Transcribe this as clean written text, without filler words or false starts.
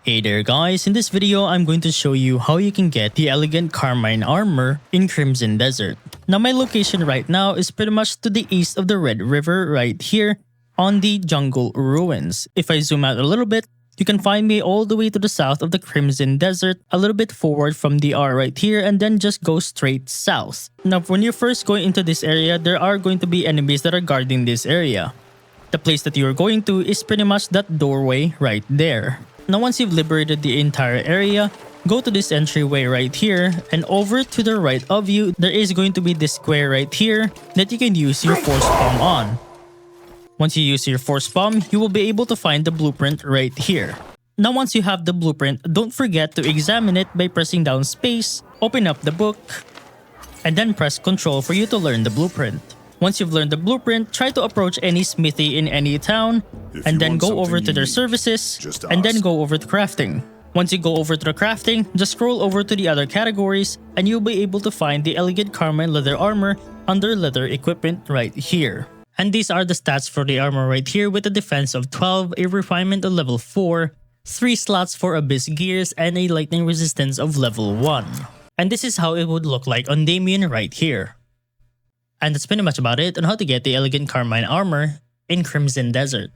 Hey there guys, in this video I'm going to show you how you can get the Elegant Carmine Armor in Crimson Desert. Now my location right now is pretty much to the east of the Red River right here on the Jungle Ruins. If I zoom out a little bit, you can find me all the way to the south of the Crimson Desert, a little bit forward from the R right here, and then just go straight south. Now when you're first going into this area, there are going to be enemies that are guarding this area. The place that you're going to is pretty much that doorway right there. Now once you've liberated the entire area, go to this entryway right here, and over to the right of you, there is going to be this square right here that you can use your force palm on. Once you use your force palm, you will be able to find the blueprint right here. Now once you have the blueprint, don't forget to examine it by pressing down space, open up the book, and then press Ctrl for you to learn the blueprint. Once you've learned the blueprint, try to approach any smithy in any town, and then go over to their services, and then go over to crafting. Once you go over to the crafting, just scroll over to the other categories, and you'll be able to find the Elegant Carmine Leather Armor under Leather Equipment right here. And these are the stats for the armor right here, with a defense of 12, a refinement of level 4, 3 slots for abyss gears, and a lightning resistance of level 1. And this is how it would look like on Damien right here. And that's pretty much about it on how to get the Elegant Carmine Armor in Crimson Desert.